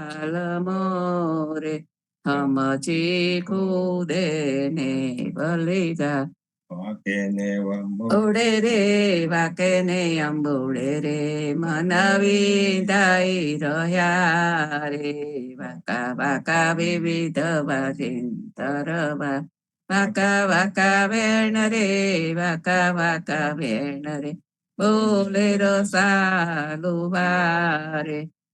બાલ મોરે હમચી કૂદે ને બલિગા ઉડે રે વાકે ને અંબુડે રે મનવી દાઈ રહ્યા રે વાકા વાકા વિવિધ વાજિંતરવા વાકા વાકા વેણ રે વાકા વાકા વેણ રે બોલે રસાલુવારે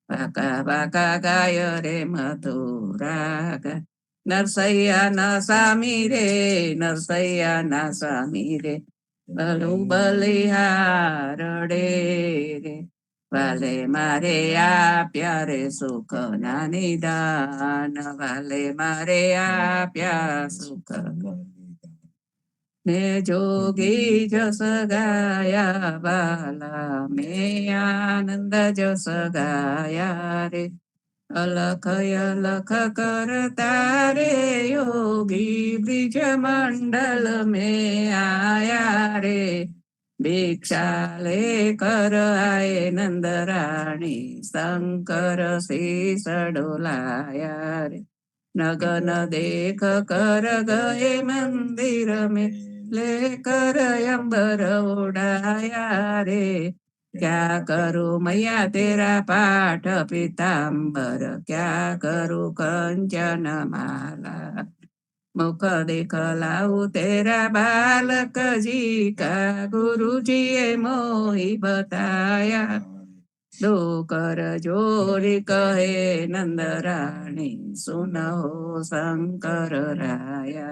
વાકા વાકા ગાય રે મધુરા નરસૈયા ના સામી રે નરસૈયા ના સામી રે બલુ બલિહારડે રે વાલે મારે આપ્યા રે સુખ ના નિદાન વાલે મારે આપ્યા સુખ ને જોગી જસ ગાયા બાલા મેં આનંદ જસ ગાયા રે અલખ અલખ કરતા રે યોગી બ્રિજ મંડલ મેં આયા રે ભિક્ષા લે કર આય નંદરાણી શંકર શીસ ડોલાયા રે નગન દેખ કર ગયે મંદિર મેં લે કર અંબર ઉડાયા રે क्या करूं मैया तेरा पाठ पीताम्बर क्या करूं कंचन माला मुख दिखलाऊं तेरा बालक जी का गुरु जी ए मोही बताया दो कर जोड़ी कहे नंद रानी सुनो शंकर राया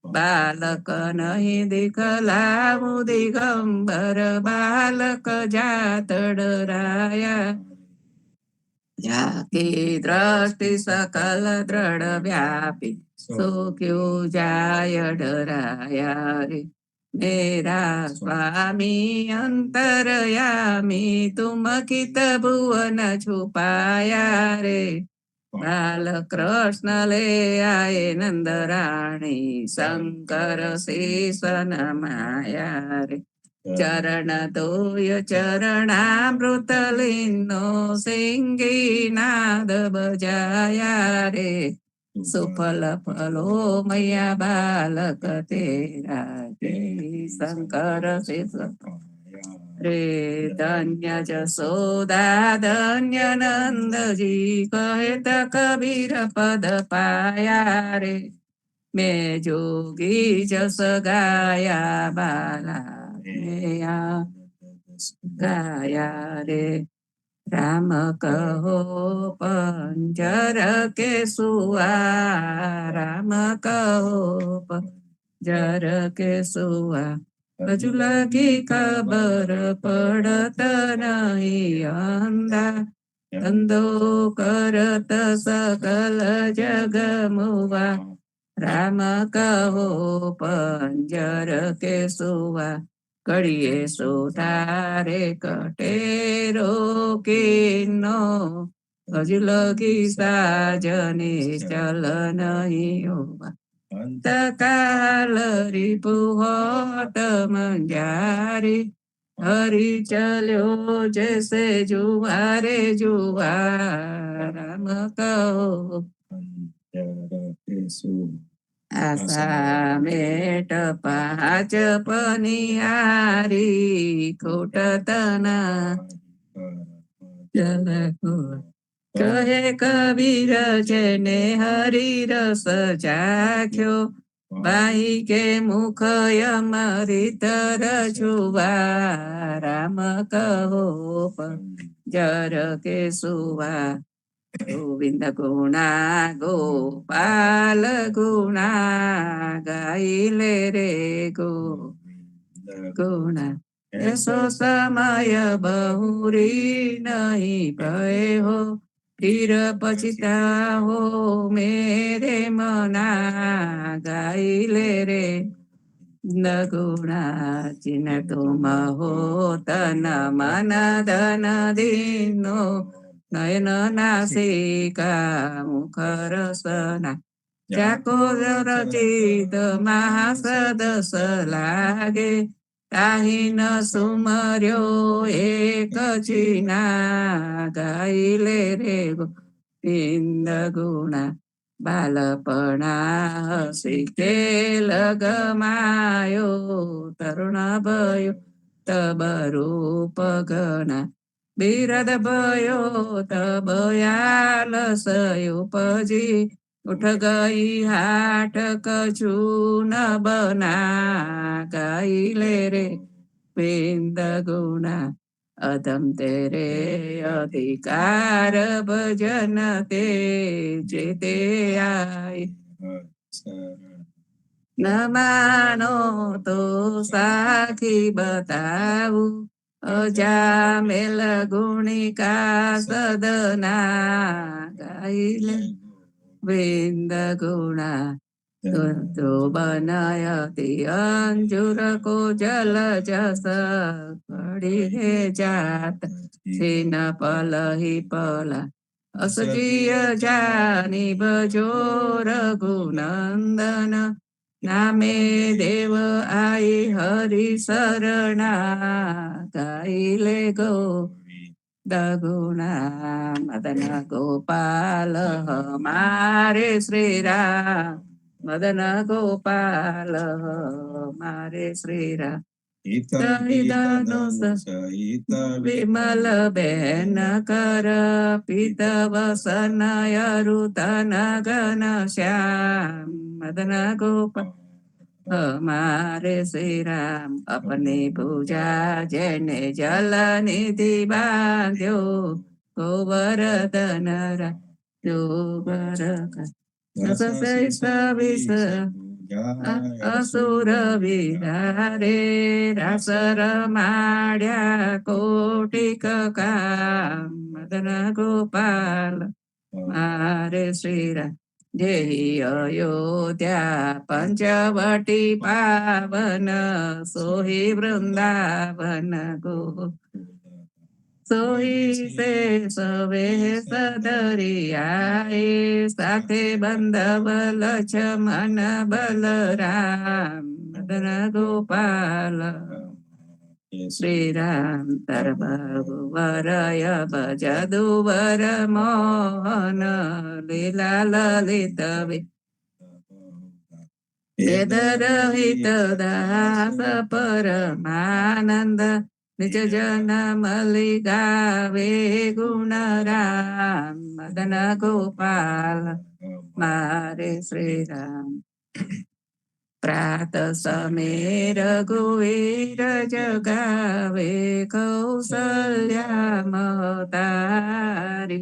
बालक नहीं दिखलाऊं दिगंबर बालक जातड़ राया जाकी दृष्टि सकल दृढ़ व्यापी सो क्यों जाय डराया रे मेरा स्वामी अंतरयामी तुम कित भुवन छुपाया रे बाल कृष्ण ले आए नंद रानी शंकर शेषन माया रे चरण तोय चरणामृत लीनो सिंगी नाद बजाया रे सुफल फलो मैया बालक तेरा जय शंकर शेष रे धन्य जसोदा धन्य नंद जी कहत कबीर पद पाया रे मैं जोगी जस गाया बाला मेया गाया रे राम कहो पंजर के सुआ राम कहो पंजर के सुआ हजू लगी खबर पड़त नहीं अंधा धंधो करत सकल जग मुआ राम कहो पंजर के सुआ कड़िए सुधारे कटेरो किन्नो हजू लगी साजने चल नहीं होगा अंत काल रिपुहट मंजारी हरि चलो जैसे जुआरे जुआ राम कहो आशा मेट पाच पनिहारी खोटतना चल कहे कबीर जेने हरि रस चाख्यो बाई के मुख अमृत रजुआ राम कहो पंजर के सुआ गोविंद गुणा गोपाल गुणा गाइले रे गो गुणा ऐसो समय बहुरी नहीं भय हो फिर पछता हो मेरे मना गाइले रे गुणा जिन तुम हो तन मन धन दीनो नयन नासिका मुख रसना जाको रचित महासदस लागे ताहि न सुमर्यो एक चिना गाइले रे પિંડ ગુણા બાલપણા હસી ખેલ ગમાયો તરુણ ભયો તબ રૂપ ગણા બિરદ ભયો તબ આલસયો ઉપજી ઉઠ ગઈ હાટ કછું ન બના ગાઈ લે રે પિંડ ગુણા અધમ તેરે અધિકાર ભજન તે જે તે આય ન માનો તો સાખી બતાવું અજામેલ ગુણિકા સદના ગાઈ લે વિંદ ગુણા તો બનાયતિ અંજુર કો જલ જસ પડી હે જાત છીન પલહી પલા અસજીય જાની ભજો રઘુનંદન નામે દેવ આઈ હરિ શરણા ગાઈ લે ગો દગુણા મદન ગોપાલ મારે શ્રી રામ મદન ગોપાલ મારે શ્રી રામ વિમલ બેન કર પિત વસન અરુતન ગન શ્યામ મદન ગોપાલ हमारे श्री राम अपनी पूजा जैने जल निधि बांध्यो गोवर्धन जो असुर विहारे रासर माड्या कोटिक काम मदन गोपाल मारे श्री राम जेहि अयोध्या पंचवटी पावन सोहि वृंदावन गो सोहि से सवे सदरी आए साथे बंधव लक्ष्मण बलराम मदन गोपाल श्री राम तर वरय भजदुवर मोहन लीला ललित वेद रहित दास परमानंद निज जन मलि गावे गुण राम मदन गोपाल मारे श्री राम प्रात समय रघुवीर जगावे कौसल्या महतारी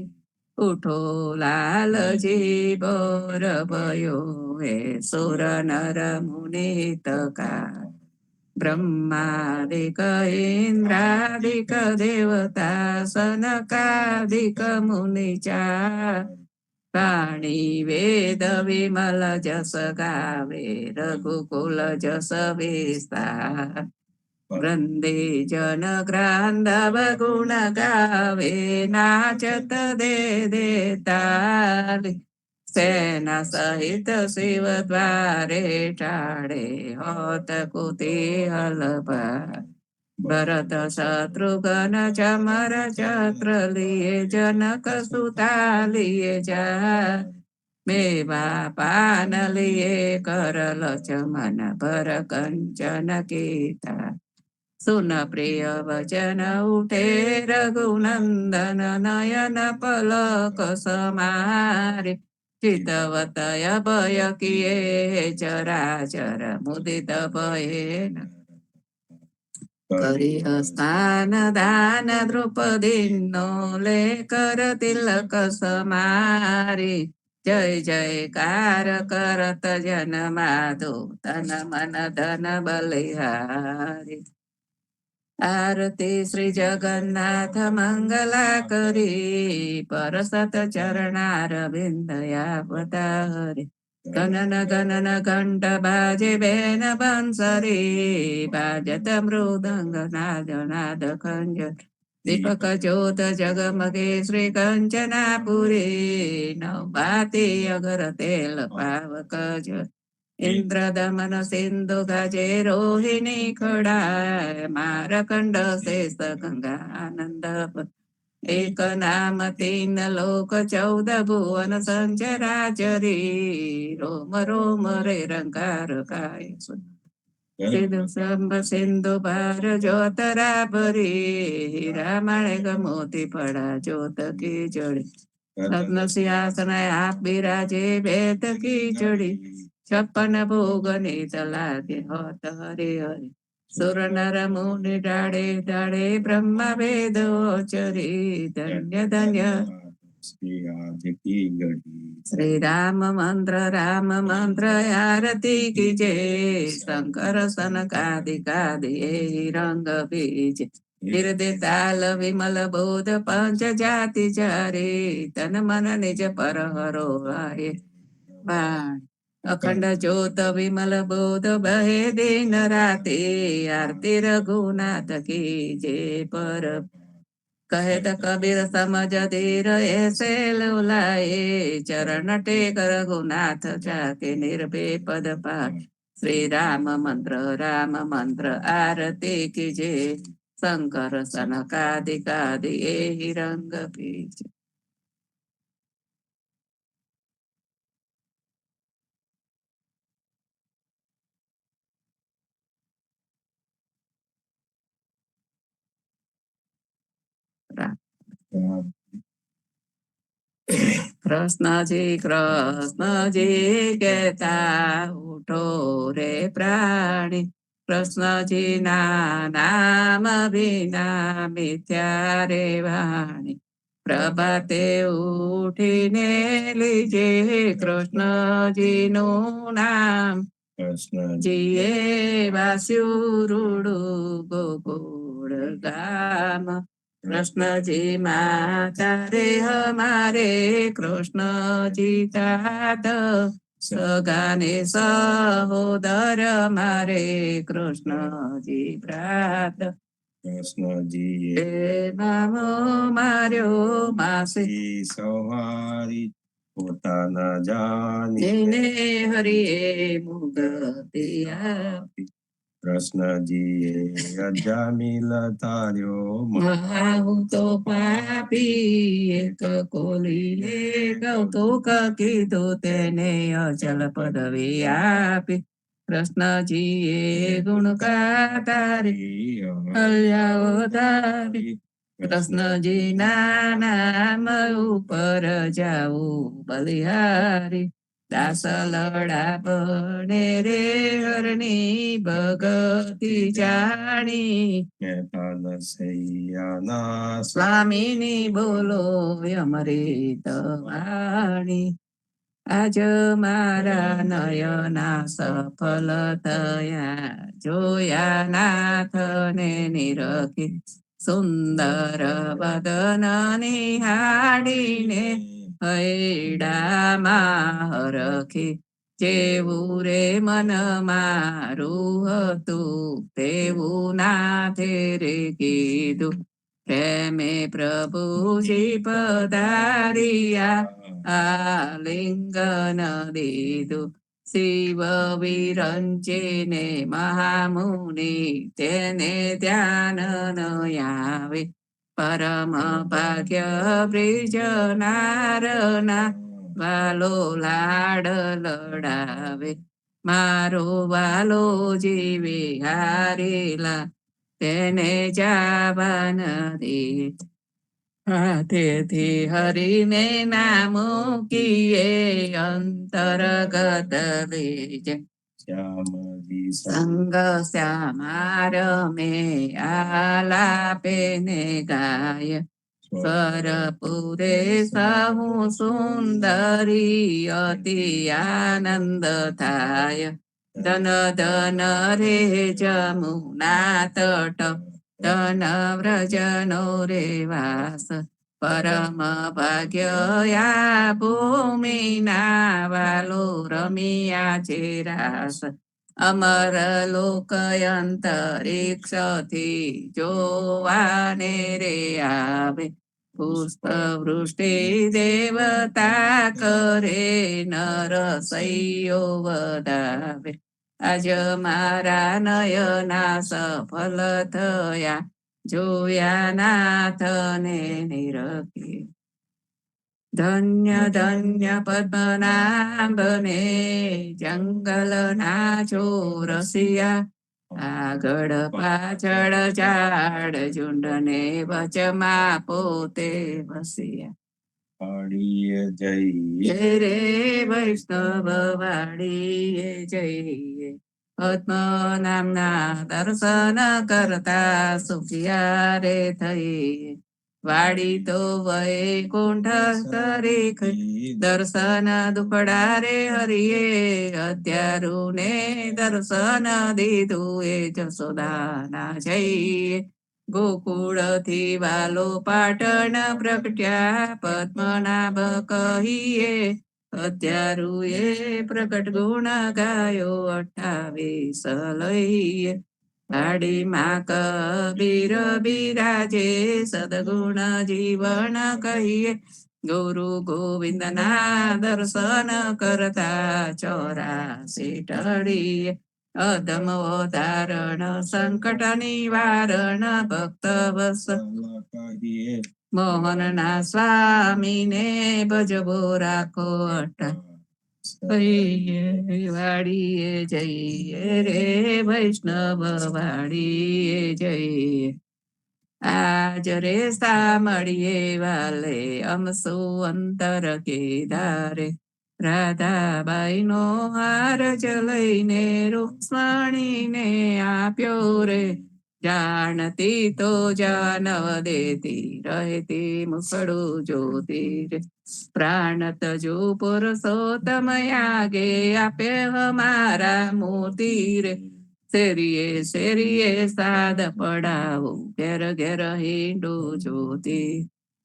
उठो लालजी बोर भयो हे सुर नर मुनित का ब्रह्मादिक इंद्रादिक देवता सनकादिक मुनिचा प्राणी वेद विमल जस गावे रघुकुल जस विस्तार वृंदे जन ग्रांधव गुण गावे नाचत दे देताली सेना सहित शिव द्वारे टाड़े होत कुतूहल भरत शत्रुघ्न चमर चक्र लिए जनक सुता लिए जा मेवा पान लिए कर लक्ष्मण भर कंचन कीता सुन प्रिय वचन उठे रघुनंदन नयन पलक समारे चितवतय भय किए चराचर मुदित भयेन करी स्नान दान द्रौपदीनो ले कर तिलक समारी जय जयकार करत जन माधो तन मन धन बलिहारी आरती श्री जगन्नाथ मंगला करी परसत चरणार बिंदया पताहरी गणन गणन घंट बाजे बेन बंसरी बाजत मृदंग नाद नाद खंजर दीपक ज्योत जगमगे श्री कंचनापुरी नवभाती अगर तेल पावक जर इंद्र दमन सिंधु गजे रोहिणी खड़ा मारकंड शेष गंगा आनंद એક નામ તીન લોક 14 ભુવન સંચરાચરી રોમ રોમ રે રંકાર કાય સિંધુ સંભ સિંધુ ભાર જ્યોતરા ભરી હીરા માણેક મોતી પડા જ્યોત કી જડી રત્ન સિંહાસન આપ બિરાજે ભેત કી ચડી 56 ભોગ ની તલાકે હોત હરે હરે સુર નર મુનિ ડાળે ડાળે બ્રહ્મા વેદ ચરી ધન્ય ધન્ય શ્રી રામ મંત્ર આરતી કી જય શંકર સનકાદિ રંગ બીજ હૃદય તાલ વિમલ બોધ પંચ જાતિ ચારે તન મન નિજ પર હરો આય બાણ અખંડ જ્યોત વિમલ બોધ બહે દિન રાતે આરતી રઘુનાથ કી જે પર કહે તો કબીર સમજ ધીર એસે લોલાએ ચરણ ટેક રઘુનાથ ચાકે નિર્ભે પદ પાઠ શ્રી રામ મંત્ર આરતી કી જે શંકર સનકાદિ એ રંગ બીજ કૃષ્ણજી કહેતા ઉઠો રે પ્રાણી કૃષ્ણજી ના નામ વિના મિથ્યા રે વાણી પ્રભાતે ઉઠીને લીજે કૃષ્ણજી નું નામ કૃષ્ણજીએ વાસ્યું રૂડું ગોકુળ ગામ કૃષ્ણજી માતા રે હમારે કૃષ્ણજી તાત સગાને સહોદર મારે કૃષ્ણજી પ્રાત કૃષ્ણજી નામો માર્યો માસી સવારી પોતાના જાણીને હરિએ મુક્તિ આપી કૃષ્ણજીએ અજામિલ તાર્યો હું તો પાપી એક કોલીએ કૌતુક કીધું તેને અચલ પદવી આપી કૃષ્ણજીએ ગુણ ગાતારી હલ્યાઓ ધારી કૃષ્ણજી ના નામ ઉપર જાવું બલિહારી દાસ લડા બને રે હરની ભગતી જાણી સ્વામીની બોલો અમૃત વાણી આજ મારા નયના સફલ થયા જોયા નાથને નિરખી સુંદર વદન નિહાળીને હૈડામાં હરખી જેવું રે મન મારું હતું તેવું નાથે રે કીધું પ્રેમે પ્રભુજી પધારિયા આલિંગન દીધું શિવ વિરંચીને મહામુનિ તેને ધ્યાન ન આવે પરમ ભાગ્ય બ્રિજ નારના વાલો લાડ લડાવે મારો વાલો જીવે હારેલા તેને જાવાન દે તેથી હરિને નામ કીએ અંતર્ગત લેજ સંગ શ્યામાર મે આલાપે ને ગાય સરપુરે સહુ સુંદરી અતિ આનંદ થાય ધન ધન રે જમુના તટ ધન વ્રજનો રે વાસ પરમ ભાગ્ય ભૂમિ ના વાલો રમિયા છે રાસ અમર લોક અંતરિક્ષથી જોવાને રે આવે પુષ્પ વૃષ્ટિ દેવતા કરે નર સૈયો વધાવે આજ મારા નયના સફલ થયા જોયા નાથને નિરખી. ધન્ય ધન્ય પદ્મનાભને જંગલના ચોરસિયા, આગળ પાછળ ઝાડ ઝુંડને વચમાં પોતે વસ્યા. વાડીએ જઈએ જય રે વૈષ્ણવ વાડીએ જઈએ, પદ્મનામના દર્શન કરતા સુખિયા રે થઈએ. વાડી તો વૈકુંઠ કરી દર્શન દુખડા રે હરિએ, અત્યારું ને દર્શન દીધું એ જસોદાના જઈએ. ગોકુળ થી વાલો પાટણ પ્રગટ્યા પદ્મનાભ કહીએ, અત્યારું એ પ્રગટ ગુણ ગાયો 28 લઈએ. વાડીમાં કબીર બિરાજે સદગુણ જીવન કહીએ, ગુરુ ગોવિંદના દર્શન કરતા 84 ટળીએ. અધમ ધારણ સંકટ નિવારણ ભક્ત વસ કહીએ મોહનના સ્વામીને ભજવો રાખો અટા. વાડીએ જઈએ રે વૈષ્ણવ વાડીએ જઈએ. આજ રે સામળીએ વાલે અમસુ અંતર કેદારે, રાધાબાઈ નો હાર લઈને રૂક્ષ્મણીને આપ્યો રે. જાણતી તો જાનવ દેતી રહેતી મુખડું જોતી રે. પ્રાણ તજુ પુરુષોત્તમ આગે આપે હમારા મોતી રે. શેરીએ શેરીએ સાદ પડાવું ઘેર ઘેર હિંડું જોતી.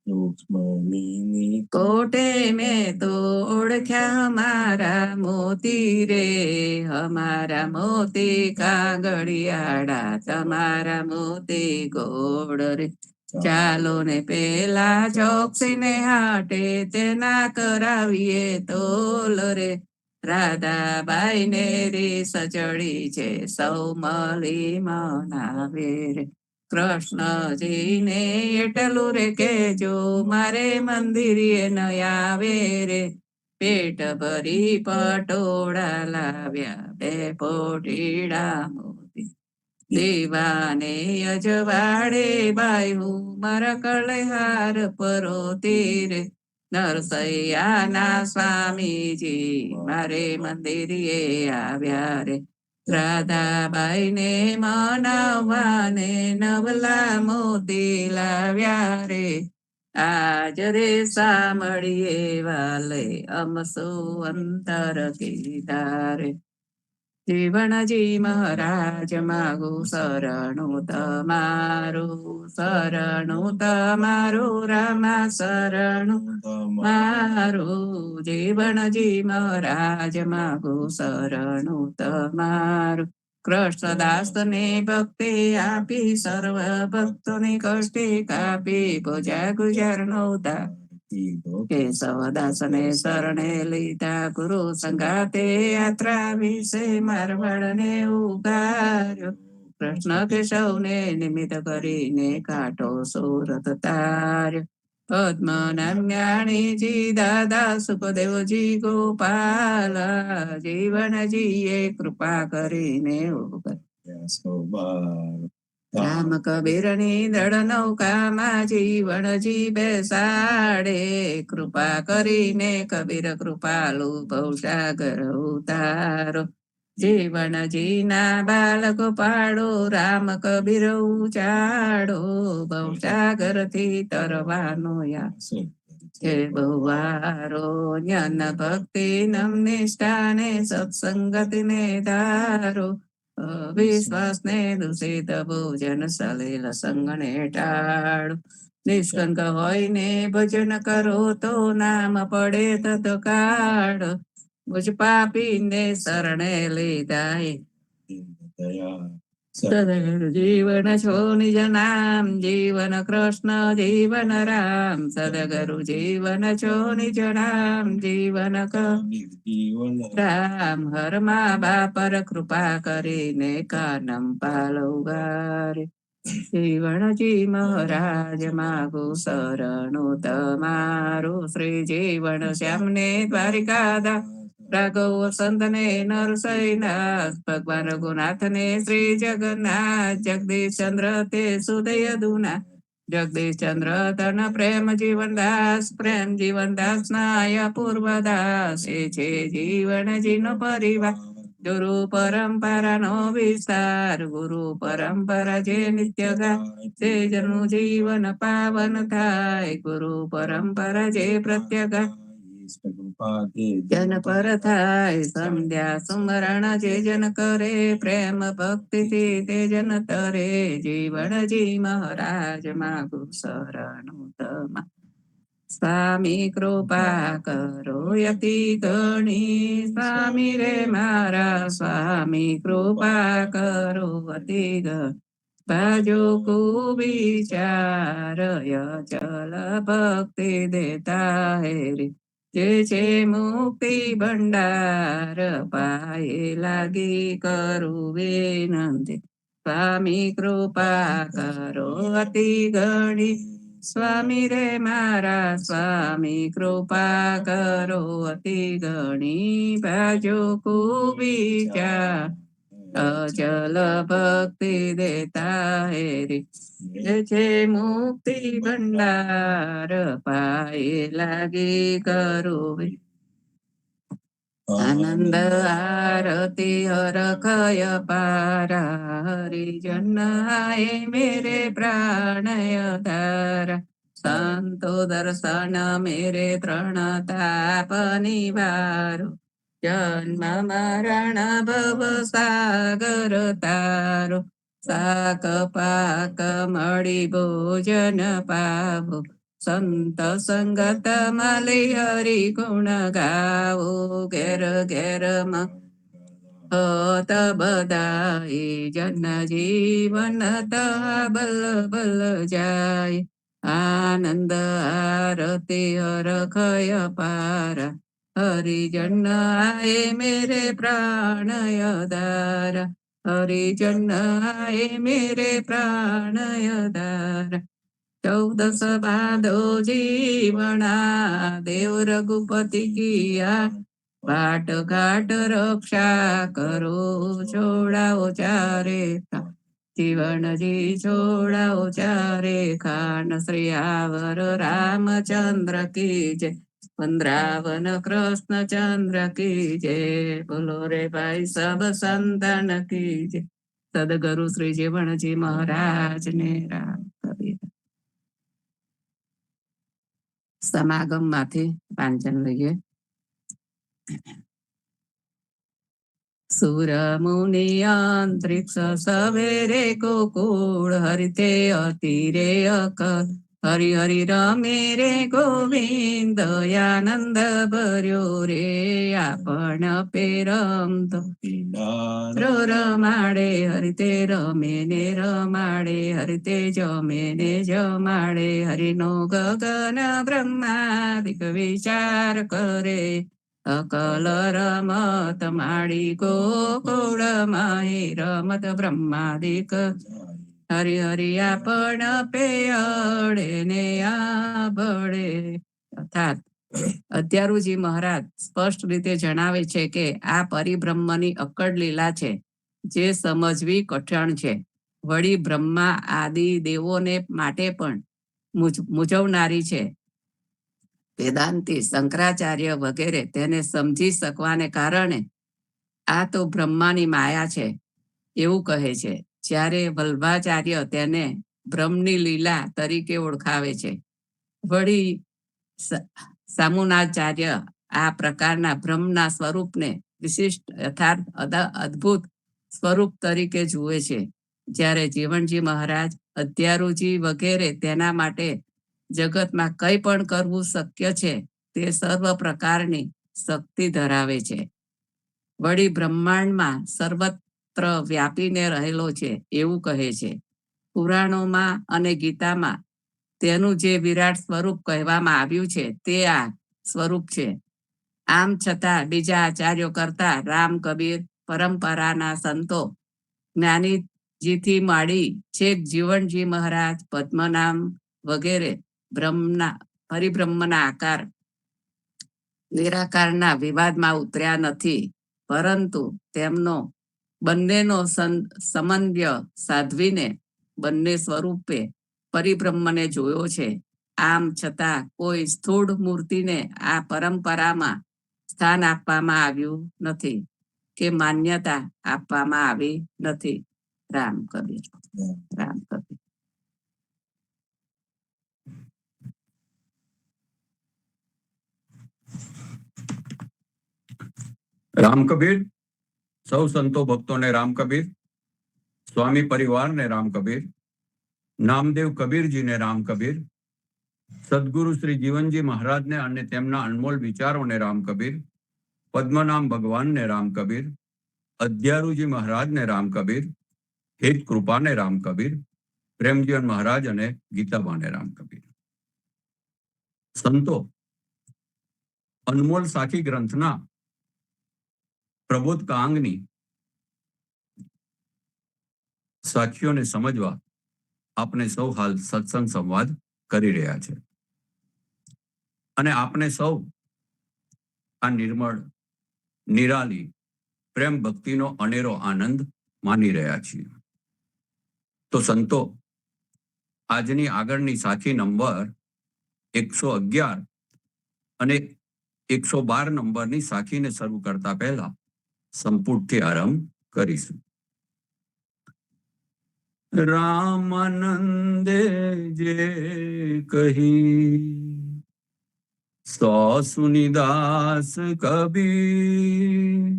રૂક્ષ્મણીની કોટે મેં તો ઓળખ્યા હમારા મોતી રે, હમારા મોતી કાગળિયાળા તમારા મોતી ગોળ રે. ચાલો ને પેલા ચોકસીને હાટે તેના કરાવીએ તોલ રે. રાધાબાઈ ને રીસ ચડી છે સૌ મળી મનાવે રે. કૃષ્ણજીને એટલું રે કેજો મારે મંદિરે ન આવે રે. પેટ ભરી પટોળા લાવ્યા 2 પોટીડા મોતી. દેવાને અજવાડે બાયું મારા કળહાર પરોતી રે. નરસૈયાના સ્વામીજી મારે મંદિરે આવ્યા રે. રાધાબાઈ ને મનાવવાને નવલા મોતી લાવ્યા રે. આજ રે સામળીએ વાલે અમસો અંતર કીધા રે. જીવણજી મહારાજ માગું શરણું તમારું રામા શરણું મારું. જીવણજી મહારાજ માગું શરણું તમારું. કૃષ્ણદાસ ને ભક્તિ આપી સર્વ ભક્તોને કષ્ટી કાપી, પૂજા ગુજર નો ઉદ્ધાર કેશવદાસને શરણે લીધા. ગુરુ સંગાતે યાત્રા વિશે મારવાડને ઉગાર્યો. કૃષ્ણ કેશવને નિમિત્ત કરીને કાંઠો સુરત તાર્યો. પદ્મનામ જ્ઞાનીજી દાદા સુખદેવજી ગોપાલ, જીવનજીએ કૃપા કરીને રામ કબીરની દળ નૌકામાં જીવણજી બેસાડે. કૃપા કરીને કબીર કૃપાલુ ભવસાગર ઉતારો. જીવણજીના બાલકો પાડો રામ કબીર ઉચાડો. ભવસાગરથી તરવાનો યા હે બહુવારો. જ્ઞાન ભક્તિ નમ નિષ્ઠાને સત્સંગતિને ધારો. વિશ્વાસને દૂષિત ભોજન સલીલ સંગને ટાળો. નિષ્કંક હોઈને ભજન કરો તો નામ પડે તત્કાળ. મુજ પાપીને શરણે લીધાય જીવન છો નિજ નામ. જીવન કૃષ્ણ જીવન રામ, સદગુરુ જીવન છો નિજ નામ. જીવન રામ હર મા બાપર કૃપા કરીને કાનમ પાલવ ગારે. જીવણજી મહારાજ માગુ શરણું તમારું, શ્રી જીવન શ્યામને દ્વારિકાદા રાઘવ સંતને નરસૈનાથ, ભગવાન રઘુનાથને શ્રી જગન્નાથ, જગદીશ ચંદ્ર તે સુદય દુના, જગદીશ ચંદ્ર તન પ્રેમ જીવનદાસ, પ્રેમ જીવનદાસ નાય પૂર્વદાસ, એ છે જીવનજીનો પરિવાર, ગુરુ પરંપરાનો વિસ્તાર, ગુરુ પરંપરા જે નિત્ય ગાય, તે જનું જીવન પાવન થાય, ગુરુ પરંપરા જે પ્રત્યગા જન પર થાય, સંધ્યા સુમરણ જે જન કરે, પ્રેમ ભક્તિથી તે જન તરે, જીવણજી મહારાજ માગુ શરણું તમા, સ્વામી કૃપા કરો યતિ ગણી, સ્વામી રે મારા સ્વામી કૃપા કરો અતિ ગણ, બાજો કુવિચાર ચલ ભક્તિ દેતા હેરી, જે છે મુક્તિ ભંડાર પાયે લાગી કરું વિનંતી, સ્વામી કૃપા કરો અતિ ગણી, સ્વામી રે મારા સ્વામી કૃપા કરો અતિ ગણી, બાજો કુવિચાર અચલ ભક્તિ દેતા હેરી, જે છે મુક્તિ ભંડાર પાયે લાગી કરું, આનંદ આરતી હરખય પારા, હરિજન આય મેરે પ્રાણય ધારા, સંતો દર્શન મેરે ત્રણ તાપ નિવારો, જન્મ મરણ ભવ સાગર તારો, સાક પાક મળી ભોજન પાવો, સંત સંગત મલી હરિ ગુણ ગાવો, ઘેર ઘેર હત બધાય, જન જીવન બલ બલ જાય, આનંદ આરતી હરખય પારા, હરિજન આય મેરે પ્રાણય ધારા, હરિજન આય મેરે પ્રાણય ધારા, 14 બાંધો જીવણા, દેવ રઘુપતિ કિયા, વાટ ઘાટ રક્ષા કરો, છોડાઓ ચારે જીવનજી છોડાઓ ચારે ખાન, શ્રી આવર રામચંદ્ર કી જય, વૃંદાવન કૃષ્ણચંદ્ર કી જય, બોલો રે ભાઈ સબ સંતન કી જય, સદગુરુ શ્રી જીવણજી મહારાજ ને રામ કબીર. સમાગમ માંથી વાંચન લઈએ. સુર મુનિ અંતરિક્ષ સવેરે ગોકુળ, હરિતે અતિરે અકલ, હરિ હરિ રમે રે ગોવિંદ, આનંદ ભર્યો રે આપણ પેરમતો, રમાડે હરિતે રમે ને રમાડે, હરિતે જમે ને જમાડે, હરિનો ગગન બ્રહ્માદિક વિચાર કરે, અકલ રમત માડી ગોકુળ માહી, રમત બ્રહ્માદિક હરિ હરિ આપણ પેયડે ને આબડે. અર્થાત અધ્યારુજી મહારાજ સ્પષ્ટ રીતે જણાવે છે કે આ પરિબ્રહ્મની અક્કડ લીલા છે, જે સમજવી કઠણ છે, વળી બ્રહ્મા આદિ દેવોને માટે પણ મૂંઝવનારી છે. વેદાંતિ શંકરાચાર્ય વગેરે તેને સમજી શકવાને કારણે આ તો બ્રહ્માની માયા છે એવું કહે છે, જ્યારે વલ્ભાચાર્ય તેને બ્રહ્મની લીલા તરીકે ઓળખાવે છે. વળી સામુનાચાર્ય આ પ્રકારના બ્રહ્મના સ્વરૂપને વિશિષ્ટ યથાર્થ અદ્ભુત સ્વરૂપ તરીકે જુએ છે, જ્યારે જીવણજી મહારાજ અધ્યારુજી વગેરે તેના માટે જગતમાં કંઈ પણ કરવું શક્ય છે તે સર્વ પ્રકારની શક્તિ ધરાવે છે. વળી બ્રહ્માંડમાં સર્વત્ર વ્યાપીને રહેલો છે એવું કહે છે. પુરાણોમાં અને ગીતામાં તેનું જે વિરાટ સ્વરૂપ કહેવામાં આવ્યું છે તે આ સ્વરૂપ છે. આમ છતાં બીજા આચાર્યો કરતા રામ કબીર પરંપરાના સંતો જ્ઞાની જીથી માંડી છેક જીવનજી મહારાજ પદ્મનામ વગેરે પરિબ્રહ્મના આકાર નિરાકારના વિવાદમાં ઉતર્યા નથી, પરંતુ તેમનો બંનેનો સમન્વય સાધવીને બંને સ્વરૂપે પરિબ્રહ્મને જોયો છે. આમ છતાં કોઈ સ્થૂળ મૂર્તિને આ પરંપરામાં સ્થાન આપવામાં આવ્યું નથી કે માન્યતા આપવામાં આવી નથી. રામ કબીર. રામ કબીર. રામ કબીર. સૌ સંતો ભક્તોને રામ કબીર, સ્વામી પરિવારને રામ કબીર, નામદેવ કબીરજીને રામ કબીર, સદગુરુ શ્રી જીવનજી મહારાજને અને તેમના અનમોલ વિચારોને રામ કબીર, પદ્મનામ ભગવાનને રામ કબીર, અધ્યારુજી મહારાજને રામ કબીર, હિત કૃપાને રામ કબીર, પ્રેમજીવન મહારાજ અને ગીતાબાને રામ કબીર. સંતો અનમોલ સાખી ગ્રંથના પ્રબોધકાંગની સાખીઓને સમજવા આપણે સૌ હાલ સત્સંગ સંવાદ કરી રહ્યા છે અને આપણે સૌ આ નિર્મળ નિરાલી પ્રેમ ભક્તિનો અનેરો આનંદ માની રહ્યા છીએ. તો સંતો, આજની આગળની સાખી નંબર 111 અને 112 નંબરની સાખીને શરૂ કરતા પહેલા સંપુટથી આરંભ કરીશું. રામાનંદે જે કહી સો સુનિદાસ કબીર,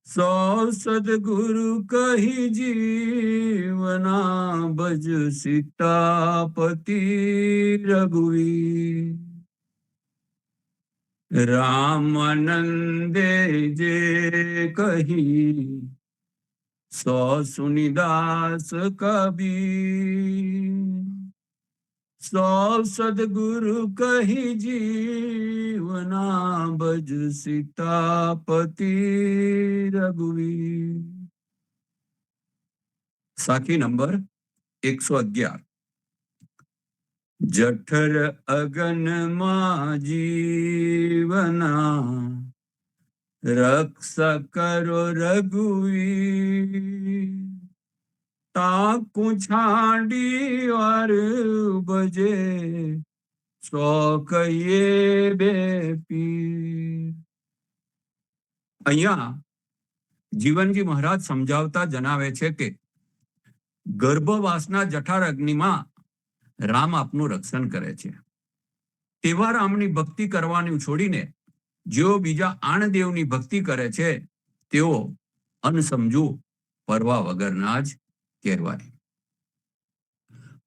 સો સદગુરુ કહી જીવના ભજ સીતાપતિ રઘુવીર. રામાનંદે જે કહી સો સુનિદાસ કબીર, સો સદગુરુ કહી જીવના ભજ સીતાપતિ રઘુવીર. સાખી નંબર 111. જઠર અગનમાં જીવના રક્ષા કરો રઘુવીર, તાકુ છાડી વાર ભજે સો કહીએ બે પીર. અહીંયા જીવનજી મહારાજ સમજાવતા જણાવે છે કે ગર્ભવાસના જઠર અગ્નિમાં રામ આપનું રક્ષણ કરે છે. તેવા રામની ભક્તિ કરવાનું છોડીને જેઓ બીજા આણદેવની ભક્તિ કરે છે તેઓ અનસમજુ પરવા વગરના જ કહેવાય.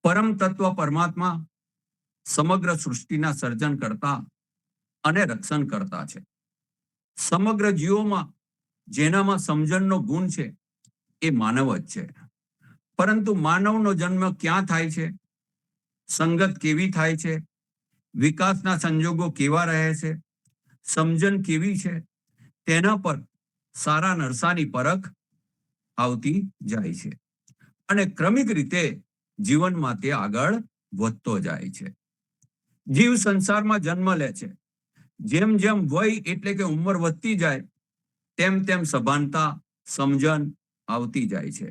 પરમ તત્વ પરમાત્મા સમગ્ર સૃષ્ટિના સર્જન કરતા અને રક્ષણ કરતા છે. સમગ્ર જીવોમાં જેનામાં સમજણનો ગુણ છે એ માનવ જ છે. પરંતુ માનવનો જન્મ ક્યાં થાય છે, સંગત કેવી થાય છે, વિકાસના સંજોગો કેવા રહે છે, સમજણ કેવી છે, તેના પર સારા નરસાની પરખ આવતી જાય છે અને ક્રમિક રીતે જીવનમાં તે આગળ વધતો જાય છે. જીવ સંસારમાં જન્મ લે છે. જેમ જેમ વય એટલે કે ઉંમર વધતી જાય તેમ તેમ સભાનતા સમજણ આવતી જાય છે.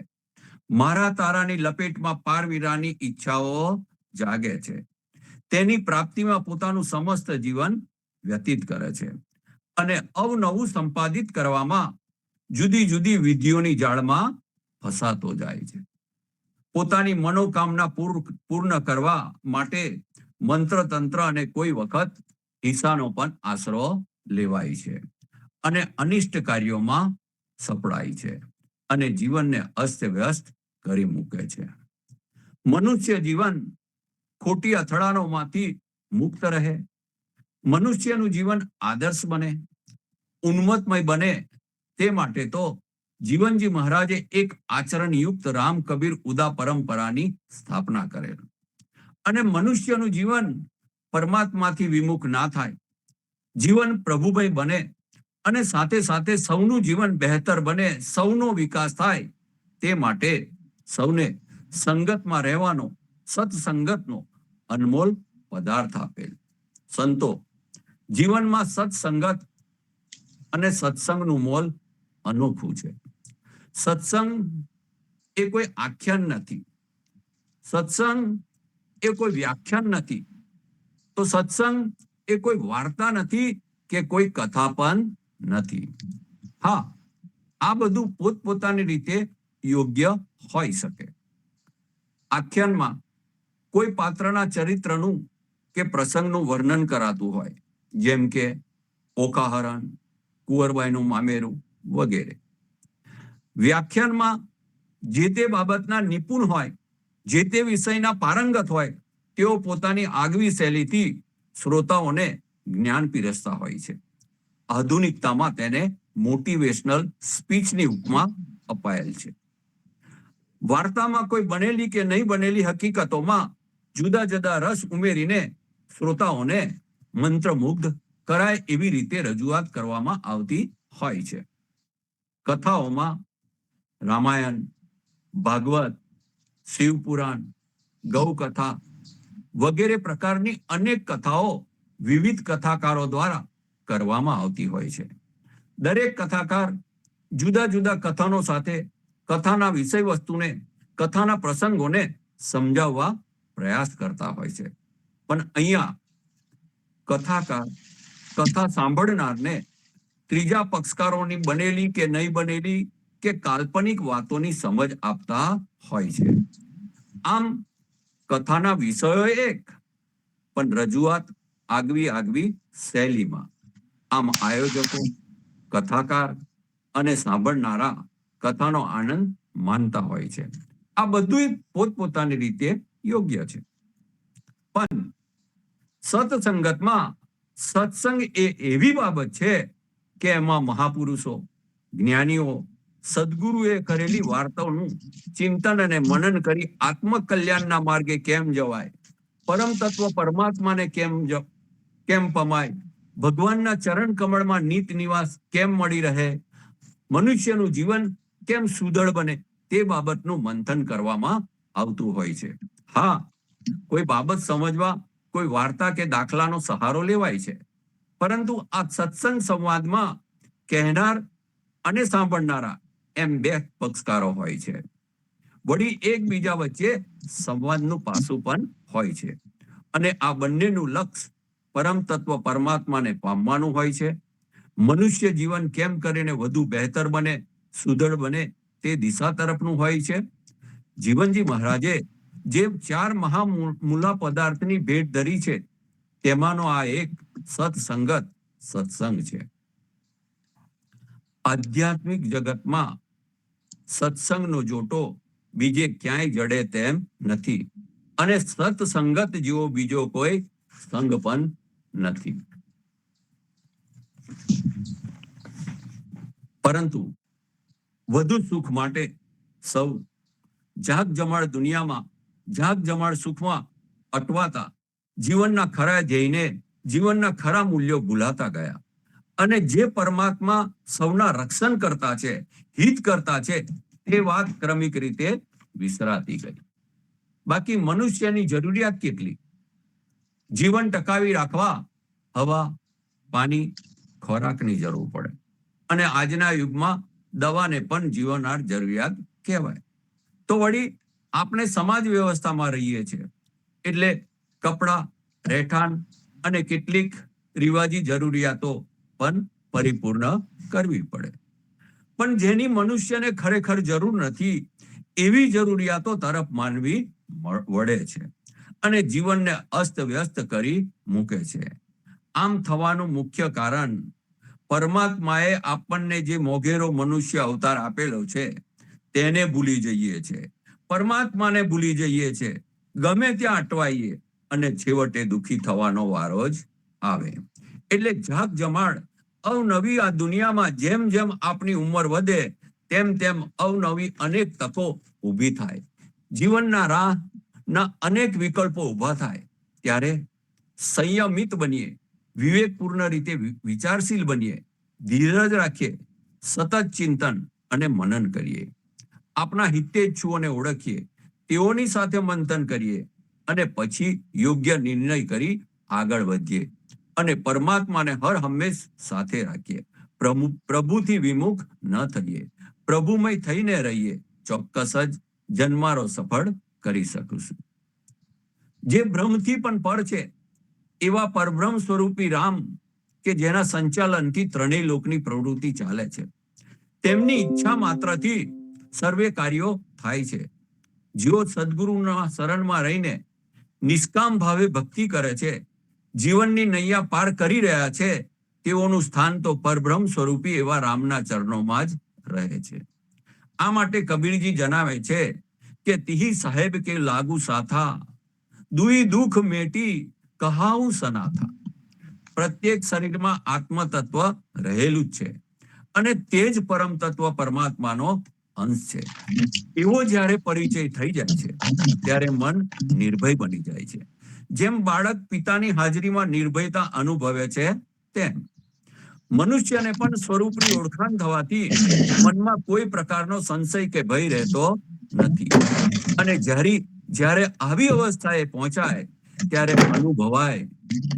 મારા તારાની લપેટમાં પારવીરાની ઈચ્છાઓ જાગે છે. તેની પ્રાપ્તિમાં પોતાનું સમસ્ત જીવન વ્યતીત કરે છે અને અવનવું સંપાદિત કરવામાં જુદી જુદી વિધિઓની જાળમાં ફસાતો જાય છે. પોતાની મનોકામના પૂર્ણ કરવા માટે મંત્ર તંત્ર અને કોઈ વખત ઈશાનો પણ આશરો લેવાય છે અને અનિષ્ટ કાર્યોમાં સપડાય છે અને જીવનને અસ્તવ્યસ્ત કરી મૂકે છે. મનુષ્ય જીવન ખોટી અથડાણોમાંથી મુક્ત રહે, મનુષ્યનું જીવન આદર્શ બને, ઉન્મત્તમય બને, તે માટે તો જીવનજી મહારાજે એક આચરણયુક્ત રામ કબીર ઉદા પરંપરાની સ્થાપના કરેલ અને મનુષ્યનું જીવન પરમાત્માથી વિમુખ ના થાય, જીવન પ્રભુમય બને અને સાથે સાથે સૌનું જીવન બહેતર બને, સૌનો વિકાસ થાય તે માટે સૌને સંગતમાં રહેવાનો સત્સંગતનો અનમોલ પદાર્થ આપેલ. સંતો જીવનમાં સત્સંગત અને સત્સંગનું મોલ અનોખું છે. સત્સંગ એ કોઈ આખ્યાન નથી, સત્સંગ એ કોઈ વ્યાખ્યાન નથી, તો સત્સંગ એ કોઈ વાર્તા નથી કે કોઈ કથા પણ નથી. હા, આ બધું પોતપોતાની રીતે યોગ્ય હોઈ શકે. આખ્યાનમાં કોઈ પાત્રના ચરિત્રનું કે પ્રસંગનું વર્ણન કરાતું હોય, જેમ કે ઓખાહરણ, કુંવરબાઈનું મામેરું વગેરે. વ્યાખ્યાનમાં જે તે બાબતના નિપુણ હોય, જે તે વિષયના પારંગત હોય, તેઓ પોતાની આગવી શૈલીથી શ્રોતાઓને જ્ઞાન પીરસતા હોય છે. આધુનિકતામાં તેને મોટિવેશનલ સ્પીચની ઉપમા અપાયેલ છે. વાર્તામાં કોઈ બનેલી કે નહીં બનેલી હકીકતોમાં જુદા જુદા રસ ઉમેરીને શ્રોતાઓને મંત્રમુગ્ધ કરાય એવી રીતે રજૂઆત કરવામાં આવતી હોય છે. કથાઓમાં રામાયણ, ભાગવત, શિવપુરાણ, ગૌકથા વગેરે પ્રકારની અનેક કથાઓ વિવિધ કથાકારો દ્વારા કરવામાં આવતી હોય છે. દરેક કથાકાર જુદા જુદા કથનો સાથે કથાના વિષય વસ્તુને, કથાના પ્રસંગોને સમજાવવા પ્રયાસ કરતા હોય છે. પણ અહીંયા કથાકાર કથા સાંભળનારને ત્રીજા પક્ષકારોની બનેલી કે નહીં બનેલી કે કાલ્પનિક વાતોની સમજ આપતા હોય છે. આમ કથાના વિષયો એક, પણ રજૂઆત આગવી શૈલીમાં. આમ આયોજકો, કથાકાર અને સાંભળનારા કથાનો આનંદ માનતા હોય છે. આ બધું પોતપોતાની રીતે યોગ્ય છે. પણ સત્સંગતમાં સત્સંગ એ એવી બાબત છે કે એમાં મહાપુરુષો, જ્ઞાનીઓ, સદગુરુએ કરેલી વાર્તાઓનું ચિંતન અને મનન કરી આત્મકલ્યાણના માર્ગે કેમ જવાય, પરમ તત્વ પરમાત્માને કેમ પમાય, ભગવાનના ચરણ કમળમાં નિત નિવાસ કેમ મળી રહે, મનુષ્યનું જીવન કેમ સુદળ બને, તે બાબતનું મંથન કરવામાં આવતું હોય છે. હા, કોઈ બાબત સમજવા કોઈ વાર્તા કે દાખલાનો સહારો લેવાય છે, પરંતુ આ સત્સંગ સંવાદમાં કહેનાર અને સાંભળનારા એમ બે પક્ષકારો હોય છે. વળી એકબીજા વચ્ચે સંવાદનું પાસું પણ હોય છે. અને આ બંનેનું લક્ષ્ય પરમ તત્વ પરમાત્માને પામવાનું હોય છે. મનુષ્ય જીવન કેમ કરીને વધુ બહેતર બને, સુદૃઢ બને, તે દિશા તરફનું હોય છે. જીવનજી મહારાજે જે 4 મહામૂલા પદાર્થની ભેટ ધરી છે, તેમાંનો આ એક સત્સંગ છે. આધ્યાત્મિક જગતમાં સત્સંગનો જોટો બીજે ક્યાંય જડે તેમ નથી, અને સત્સંગત જેવો બીજો કોઈ સંગ પણ નથી. પરંતુ વધુ સુખ માટે સૌ જાગ જમાળ દુનિયામાં, જાગ જમાળ સુખમાં અટવાતા જીવનના ખરા ધ્યેયને, જીવનના ખરા મૂલ્યો ભૂલાતા ગયા. અને જે પરમાત્મા સૌના રક્ષણ કરતા છે, હિત કરતા છે, તે વાત ક્રમિક રીતે વિસરાતી ગઈ. બાકી મનુષ્યની જરૂરિયાત કેટલી? જીવન ટકાવી રાખવા હવા, પાણી, ખોરાકની જરૂર પડે. અને આજના યુગમાં દવાને પણ જીવનાર જરૂરિયાત કહેવાય. તો વળી આપણે સમાજ વ્યવસ્થામાં રહીએ છીએ, એટલે કપડાં, રહેઠાણ અને કેટલીક રિવાજી જરૂરિયાતો પણ પરિપૂર્ણ કરવી પડે. પણ જેની મનુષ્યને ખરેખર જરૂર નથી, એવી જરૂરિયાતો તરફ માનવી વળે છે અને જીવનને અસ્તવ્યસ્ત કરી મૂકે છે. આમ થવાનું મુખ્ય કારણ પરમાત્માએ આપણને જે મોઘેરો મનુષ્ય અવતાર આપેલો છે, તેને ભૂલી જઈએ છે. પરમાત્માને ભૂલી જઈએ છે, ગમે ત્યાં અટવાઈએ અને છેવટે દુઃખી થવાનો વારો જ આવે. એટલે જાગ જમાડ અવનવી આ દુનિયામાં જેમ જેમ આપણી ઉંમર વધે, તેમ તેમ અવનવી અનેક તકો ઊભી થાય. જીવનના રાહના અનેક વિકલ્પો ઊભા થાય. ત્યારે સંયમિત બનીએ, વિવેકપૂર્ણ રીતે વિચારશીલ બનીએ, ધીરજ રાખીએ, સતત ચિંતન અને મનન કરીએ. આપણા હિતેચ્છુઓને ઓળખીએ, તેઓની સાથે મંથન કરીએ અને પછી યોગ્ય નિર્ણય કરી આગળ વધીએ અને પરમાત્માને હર હંમેશ સાથે રાખીએ. પ્રભુથી વિમુખ ન થઈએ, પ્રભુમય થઈને રહીએ, ચોક્કસ જ જન્મારો સફળ કરી શકીશું. જે બ્રહ્મથી પણ પર છે એવા પરબ્રહ્મ સ્વરૂપી રામ, કે જેના સંચાલનથી ત્રણેય લોકની પ્રવૃત્તિ ચાલે છે, તેમની ઈચ્છા માત્રથી સર્વે કાર્યો થાય છે. જેઓ સદગુરુના શરણમાં રહીને નિષ્કામ ભાવે ભક્તિ કરે છે, જીવનની નૈયા પાર કરી રહ્યા છે, તેઓનું સ્થાન તો પરબ્રહ્મ સ્વરૂપી એવા રામના ચરણોમાં જ રહે છે. આ માટે કબીરજી જણાવે છે કે તિહી સાહેબ કે લાગુ સાથા, દુઈ દુઃખ મેટી કહાઉ સનાથા. પ્રત્યેક શરીરમાં આત્મ તત્વ રહેલું જ છે અને તે જ પરમ તત્વ પરમાત્માનો અંશ છે. એવો જ્યારે પરિચય થઈ જાય છે ત્યારે મન નિર્ભય બની જાય છે. જેમ બાળક પિતાની હાજરીમાં નિર્ભયતા અનુભવે છે, તેમ મનુષ્યને પણ સ્વરૂપની ઓળખાણ થવાથી મનમાં કોઈ પ્રકારનો સંશય કે ભય રહેતો નથી. અને જ્યારે આવી અવસ્થાએ પહોંચાય ત્યારે અનુભવાય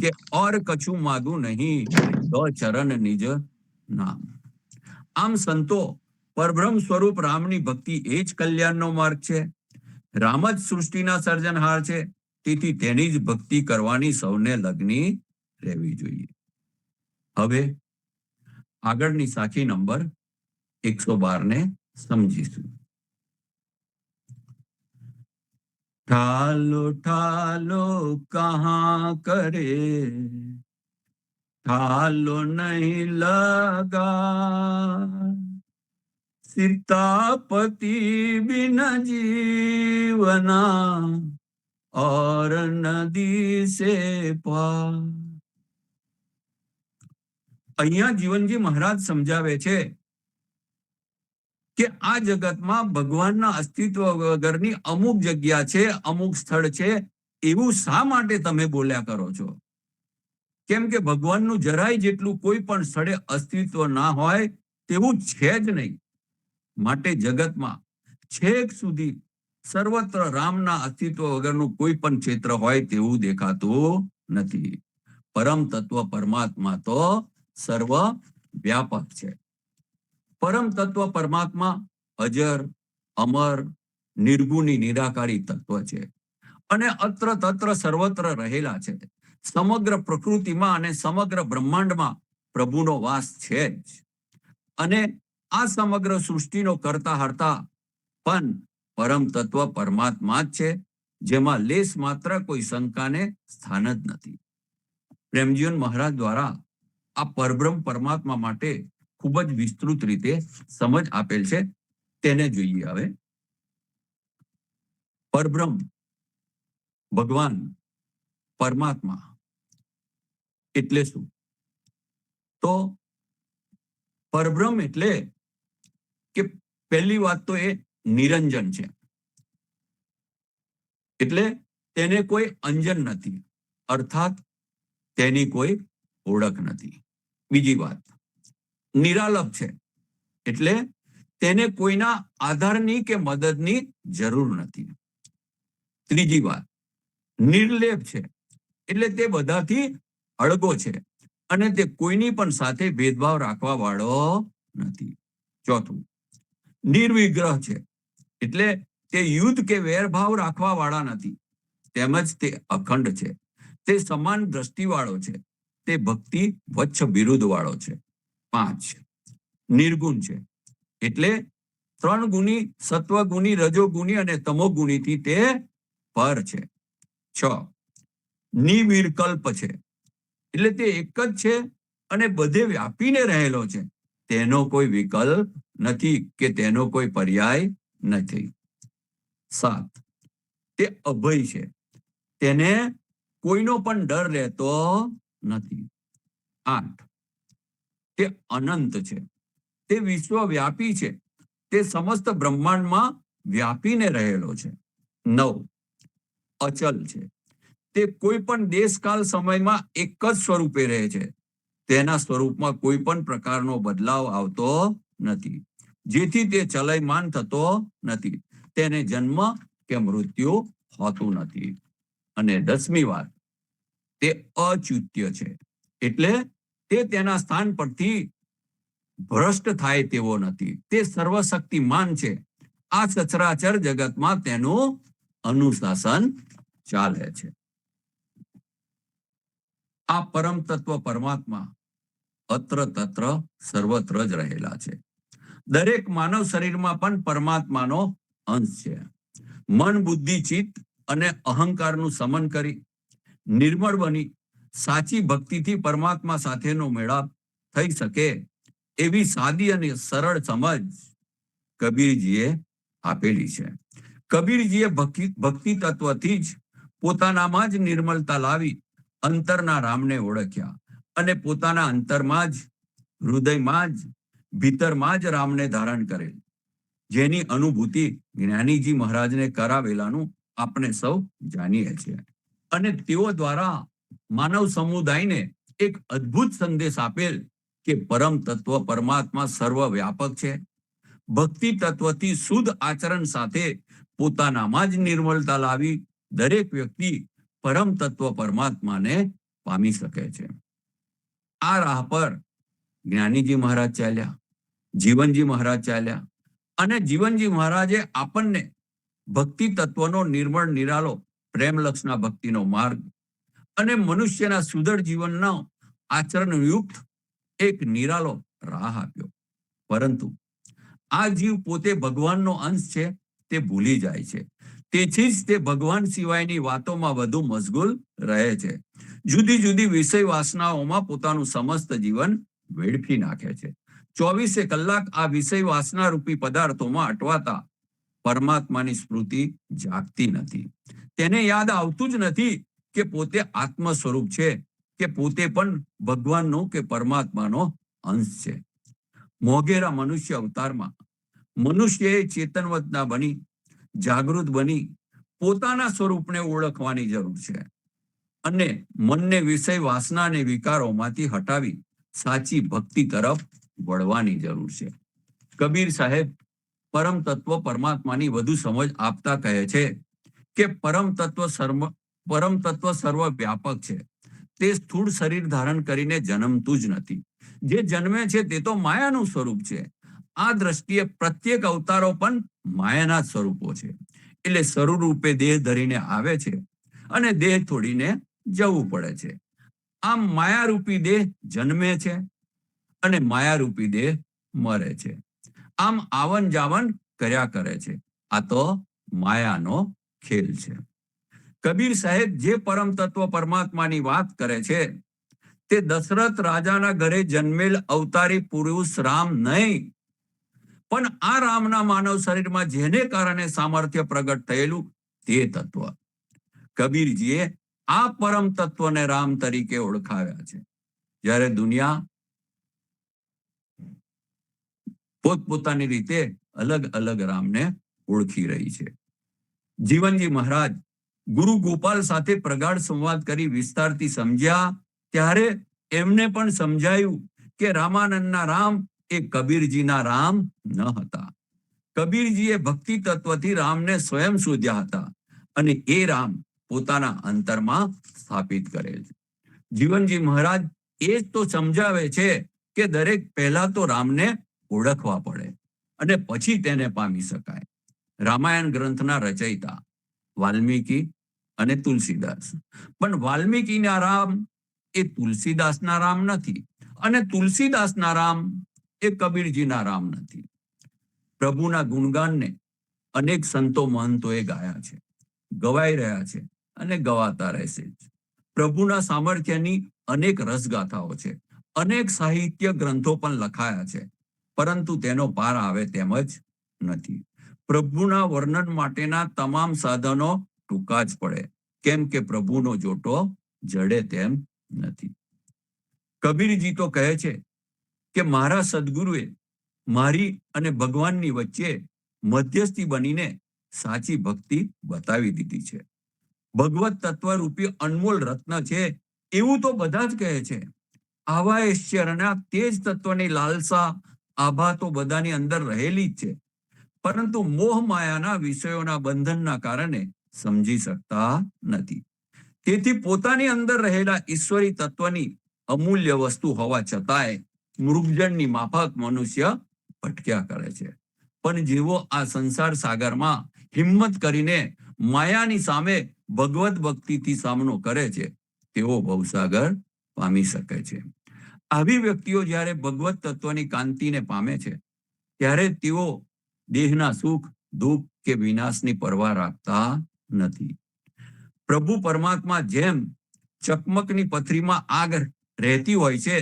કે ઓર કછું માગું નહીં, તો ચરણ નિજ નામ. આમ સંતો પરબ્રહ્મ સ્વરૂપ રામની ભક્તિ એ જ કલ્યાણનો માર્ગ છે. રામ જ સૃષ્ટિના સર્જનહાર છે, તેથી તેની જ ભક્તિ કરવાની સૌને લગની રહેવી જોઈએ. હવે આગળની સાખી નંબર 112 ને સમજીશું. ઠાલો ઠાલો કહાં કરે, ઠાલો નહીં લગા, सीतापति बिन जीवना और नदी से पार. અહીંયા જીવનજી મહારાજ સમજાવે છે કે આ જગતમાં ભગવાનના અસ્તિત્વ વગરની અમુક જગ્યા છે, અમુક સ્થળ છે, એવું શા માટે તમે બોલ્યા કરો છો? કેમ કે ભગવાનનું જરાય જેટલું કોઈ પણ સ્થળે અસ્તિત્વ ના હોય તેવું છે જ નહીં. માટે જગતમાં છેક સુધી સર્વત્ર રામના અસ્તિત્વ વગરનું કોઈ પણ ક્ષેત્ર હોય તેવું દેખાતું નથી. પરમ તત્વ પરમાત્મા તો સર્વ વ્યાપક છે. પરમ તત્વ પરમાત્મા અજર, અમર, નિર્ગુણી નિરાકારી તત્વ છે અને અત્ર તત્ર સર્વત્ર રહેલા છે. સમગ્ર પ્રકૃતિમાં અને સમગ્ર બ્રહ્માંડમાં પ્રભુનો વાસ છે જ. અને આ સમગ્ર સૃષ્ટિનો કરતા હરતા પણ પરમ તત્વ પરમાત્મા જ છે, જેમાં લેશ માત્ર કોઈ શંકાને સ્થાન જ નથી. પ્રેમજીવન મહારાજ દ્વારા આ પરબ્રહ્મ પરમાત્મા માટે ખૂબ જ વિસ્તૃત રીતે સમજ આપેલ છે, તેને જોઈએ. હવે પરબ્રહ્મ, ભગવાન, પરમાત્મા એટલે શું? તો પરબ્રહ્મ એટલે કે પહેલી વાત તો એ નિરંજન છે, એટલે તેને કોઈ અંજન નથી, અર્થાત તેની કોઈ ઓળખ નથી. બીજી વાત, નિરાલંબ છે, એટલે તેને કોઈના આધારની કે મદદની જરૂર નથી. ત્રીજી વાત, નિર્લેપ છે, એટલે તે બધાથી અળગો છે અને તે કોઈની પણ સાથે ભેદભાવ રાખવા વાળો નથી. ચોથું, નિર્વિગ્રહ છે, એટલે તે યુદ્ધ કે વેરભાવ રાખવા વાળા નથી, તેમજ તે અખંડ છે, તે સમાન દ્રષ્ટિ વાળો છે, તે ભક્તિ વચ્છ વિરુદ્ધ વાળો છે. 5, નિર્ગુણ છે, એટલે 3 ગુણી, સત્વગુણી, રજોગુણી અને તમોગુણીથી તે પર છે. 6, નિર્વિકલ્પ છે, એટલે તે એક જ છે અને બધે વ્યાપીને રહેલો છે, તેનો કોઈ વિકલ્પ નથી કે તેનો કોઈ પર્યાય નથી. 7, તે અભય છે, તેને કોઈનો પણ ડર રહેતો નથી. 8, તે અનંત છે, તે વિશ્વવ્યાપી છે, તે સમસ્ત બ્રહ્માંડમાં વ્યાપીને રહેલો છે. 9, અચલ છે, તે કોઈ પણ દેશકાલ સમયમાં એક જ સ્વરૂપે રહે છે, તેના સ્વરૂપમાં કોઈ પણ પ્રકારનો બદલાવ આવતો નથી. જેથી તે ચલયમાન થતો નથી, તેને જન્મ કે મૃત્યુ હોતું નથી. અને 10મી વાત, તે અચ્યુત્ય છે, એટલે તે તેના સ્થાન પરથી ભ્રષ્ટ થાય તેવો નથી. તે સર્વશક્તિમાન છે. આ સચરાચર જગતમાં તેનું અનુશાસન ચાલે છે. આ પરમ તત્વ પરમાત્મા અત્ર તત્ર સર્વત્ર જ રહેલા છે. દરેક માનવ શરીરમાં પણ પરમાત્માનો અંશ છે. મન, બુદ્ધિ, ચિત્ત અને અહંકારનું સમન કરી નિર્મળ બની સાચી ભક્તિથી પરમાત્મા સાથેનો મેળાપ થઈ શકે એવી સાદી અને સરળ સમજ કબીરજીએ આપેલી છે. કબીરજીએ ભક્તિ તત્વથી જ પોતાનામાં જ નિર્મળતા લાવી અંતરના રામને ઓળખ્યા અને પોતાના અંતરમાં જ, હૃદયમાં જ, ભીતરમાં જ રામને ધારણ કરેલ, જેની અનુભૂતિ જ્ઞાનીજી મહારાજને કરાવેલાનું આપણે સૌ જાણીએ છીએ. અને તેઓ દ્વારા માનવ સમુદાયને એક અદ્ભુત સંદેશ આપેલ કે પરમ તત્વ પરમાત્મા સર્વવ્યાપક છે. ભક્તિ તત્વથી શુદ્ધ આચરણ સાથે પોતાનામાં જ નિર્મળતા લાવી દરેક વ્યક્તિ પરમ તત્વ પરમાત્માને પામી શકે છે. આ રાહ પર જ્ઞાનીજી મહારાજ ચાલ્યા, જીવનજી મહારાજ ચાલ્યા, અને જીવનજી મહારાજે આપણને ભક્તિ તત્વનો નિર્મળ નિરાલો પ્રેમલક્ષના ભક્તિનો માર્ગ અને મનુષ્યના સુદૃઢ જીવનનો આચરણયુક્ત એક નિરાલો રાહ આપ્યો. પરંતુ આ જીવ પોતે ભગવાનનો અંશ છે તે ભૂલી જાય છે. તેથી જ તે ભગવાન સિવાયની વાતોમાં વધુ મશગુલ રહે છે. જુદી જુદી વિષય વાસનાઓમાં પોતાનું સમસ્ત જીવન વેડફી નાખે છે. 24 કલાક આ વિષય વાસના રૂપી પદાર્થોમાં અટવાતા પરમાત્માની સ્મૃતિ જાગતી નથી. તેને યાદ આવતું જ નથી કે પોતે આત્મ સ્વરૂપ છે, કે પોતે પણ ભગવાનનો કે પરમાત્માનો અંશ છે. મોઘેરા મનુષ્ય અવતારમાં મનુષ્યએ ચેતનવતના બની, જાગૃત બની પોતાના સ્વરૂપને ઓળખવાની જરૂર છે અને મનને વિષય વાસના અને વિકારોમાંથી હટાવી સાચી ભક્તિ તરફ વળવાની જરૂર છે. કબીર સાહેબ પરમ તત્વ પરમાત્માની વધુ સમજ આપતા કહે છે કે પરમ તત્વ સર્વવ્યાપક છે. તે સ્થૂળ શરીર ધારણ કરીને જન્મતું જ નથી. જે જન્મે છે તે તો માયાનું સ્વરૂપ છે. આ દ્રષ્ટિએ પ્રત્યેક અવતારો પણ માયાના સ્વરૂપો છે. એટલે સ્વરૂપે દેહ ધરીને આવે છે અને દેહ છોડીને જવું પડે છે. આમ માયારૂપી દેહ જન્મે છે અને માયારૂપી દેહ મરે છે. આમ આવન જાવન કર્યા કરે છે. આ તો માયાનો ખેલ છે. કબીર સાહેબ જે પરમ તત્વ પરમાત્માની વાત કરે છે તે દશરથ રાજાના ઘરે જન્મેલ અવતારી પુરુષ રામ નહીં, પણ આ રામના માનવ શરીરમાં જેને કારણે સામર્થ્ય પ્રગટ થયેલું તે તત્વ. કબીરજીએ આ પરમ તત્વને રામ તરીકે ઓળખાવ્યા છે. જ્યારે દુનિયા પોતપોતાની રીતે અલગ અલગ રામને ઓળખી રહી છે. જીવનજી મહારાજ ગુરુ ગોપાલ સાથે પ્રગાઢ સંવાદ કરી વિસ્તારથી સમજ્યા ત્યારે એમને પણ સમજાયું કે રામાનંદના રામ એ કબીરજીના રામ ન હતા. કબીરજીએ ભક્તિ તત્વથી રામને સ્વયં શોધ્યા હતા અને એ રામ પોતાના અંતરમાં સ્થાપિત કરેલ છે. જીવનજી મહારાજ એ જ તો સમજાવે છે કે દરેક પહેલા તો રામને ઓળખવા પડે અને પછી તેને પામી શકાય. રામાયણ ગ્રંથના રચયિતા વાલ્મીકી અને તુલસીદાસ, પણ વાલ્મીકીના રામ એ તુલસીદાસના રામ નથી અને તુલસીદાસના રામ એ કબીરજીના રામ નથી. પ્રભુના ગુણગાનને અનેક સંતો મહંતોએ ગાયા છે, ગવાઈ રહ્યા છે અને ગવાતા રહેશે જ. પ્રભુના સામર્થ્યની અનેક રસગાથાઓ છે, અનેક સાહિત્ય ગ્રંથો પણ લખાયા છે, પરંતુ તેનો પાર આવે તેમ જ નથી. પ્રભુના વર્ણન માટેના તમામ સાધનો ટૂંકા જ પડે, કેમ કે પ્રભુનો જોટો જડે તેમ નથી. કબીરજી તો કહે છે કે મારા સદગુરુએ મારી અને ભગવાનની વચ્ચે મધ્યસ્થી બનીને સાચી ભક્તિ બતાવી દીધી છે. ભગવત તત્વરૂપી અનમોલ રત્ન છે એવું તો બધા જ કહે છે. આવા ઐશ્વર્યના તે જ તત્વની લાલસા આભા તો બધાની અંદર રહેલી જ છે, પરંતુ મોહ માયાના વિષયોના બંધનના કારણે સમજી શકતા નથી. તેથી પોતાની અંદર રહેલા ઈશ્વરી તત્વની અમૂલ્ય વસ્તુ હોવા છતાંય મૃગજળની માફક મનુષ્ય ભટક્યા કરે છે. પણ જેવો આ સંસાર સાગરમાં હિંમત કરીને માયાની સામે ભગવત ભક્તિથી સામનો કરે છે, તેઓ ભવસાગર પામી શકે છે. આવી વ્યક્તિઓ જ્યારે ભગવત તત્વની કાંતિને પામે છે, ત્યારે તેઓ દેહના સુખ, દુઃખ કે વિનાશની પરવા રાખતા નથી. પ્રભુ પરમાત્મા જેમ ચકમકની પથરીમાં આગ રહેતી હોય છે,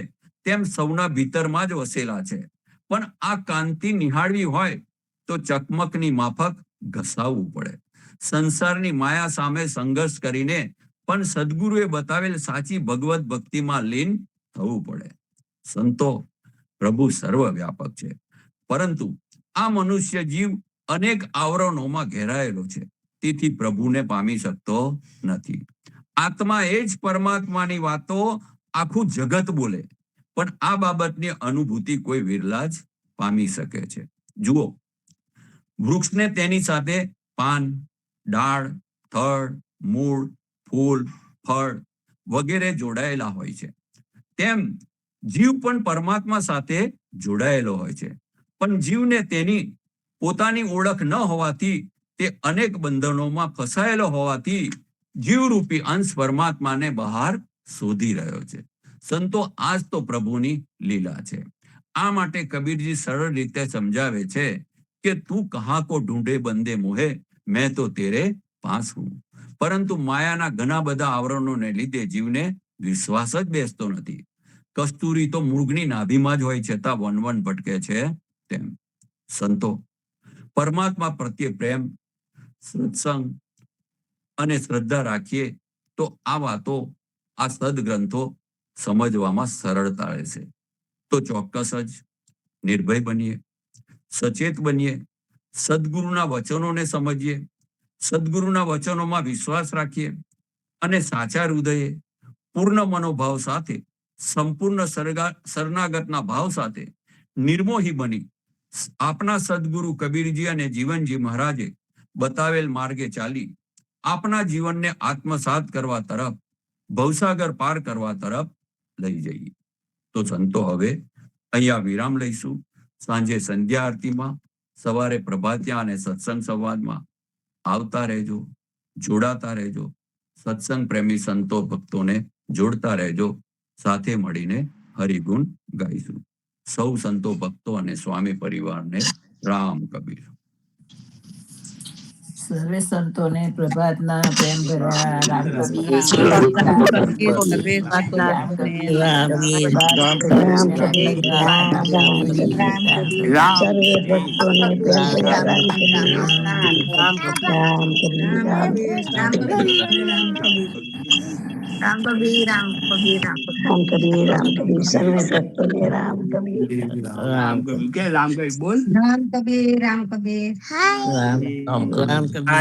તેમ સૌના ભીતરમાં જ વસેલા છે. પણ આ કાંતિ નિહાળવી હોય તો ચકમકની માફક ઘસાવવું પડે. સંસારની માયા સામે સંઘર્ષ કરીને પણ સદગુરુએ બતાવેલ સાચી ભગવત ભક્તિમાં લીન થવું પડે. સંતો, પ્રભુ સર્વવ્યાપક છે, પરંતુ આ મનુષ્ય જીવ અનેક આવરણોમાં ઘેરાયેલો છે, તેથી પ્રભુને પામી શકતો નથી. આત્મા એ જ પરમાત્માની વાતો આખું જગત બોલે, પણ આ બાબતની અનુભૂતિ કોઈ વિરલા જ પામી શકે છે. જુઓ, વૃક્ષને તેની સાથે પાન, ડાળ, થડ, મૂળ, ફૂલ, ફળ વગેરે જોડાયેલા હોય છે, તેમ જીવ પણ પરમાત્મા સાથે જોડાયેલો હોય છે. પણ જીવને તેની પોતાની ઓળખ ન હોવાથી, તે અનેક બંધનોમાં ફસાયેલો હોવાથી જીવરૂપી અંશ પરમાત્માને બહાર શોધી રહ્યો છે. સંતો, આ જ તો પ્રભુની લીલા છે. આ માટે કબીરજી સરળ રીતે સમજાવે છે કે તું કહા કો ઢૂંઢે બંદે મોહે, મેં તો તેરે પાસ હું. પરંતુ માયાના ઘણા બધા આવરણોને લીધે જીવને વિશ્વાસ જ બેસતો નથી. કસ્તુરી તો મૃગની નાભીમાં જ હોય છતાં વનવન ભટકે છે. તેમ સંતો, પરમાત્મા પ્રત્યે પ્રેમ, સત્સંગ અને શ્રદ્ધા રાખીએ તો આ વાતો, આ સદગ્રંથો સમજવામાં સરળતા રહેશે. તો ચોક્કસ જ નિર્ભય બનીએ, સચેત બનીએ, સદગુરુના વચનોને સમજીએ, સદગુરુના વચનોમાં વિશ્વાસ રાખીએ અને સાચા હૃદયે પૂર્ણ મનોભાવ સાથે, સંપૂર્ણ શરણાગતના ભાવ સાથે નિર્મોહી બની આપના સદગુરુ કબીરજી અને જીવનજી મહારાજે બતાવેલ માર્ગે ચાલી આપના જીવનને આત્મસાત કરવા તરફ, ભવસાગર પાર કરવા તરફ લઈ જઈએ. તો સંતો, હવે અહીંયા વિરામ લઈશું. સાંજે સંધ્યા આરતીમાં, સવારે પ્રભાતિયા અને સત્સંગ સંવાદમાં આવતા રહેજો, જોડાતા રહેજો. સત્સંગ પ્રેમી સંતો ભક્તોને જોડતા રહેજો. સાથે મળીને હરિગુણ ગાઈશું. સૌ સંતો ભક્તો અને સ્વામી પરિવારને રામ કબીર. સર્વે સંતોને પ્રભાતના પ્રેમ ભર્યા રામ કબીર સર્વે ભક્તોને પ્રેમ ભર્યા રામ કબીર સર્વે ભક્તોને રામ કબીર. રામ કબીર બોલ. રામ કબીર રામ કબીર રામ કબીર રામ કબીર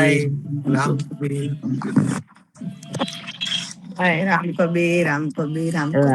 રામ કબીર રામ કબીર રામ કબીર.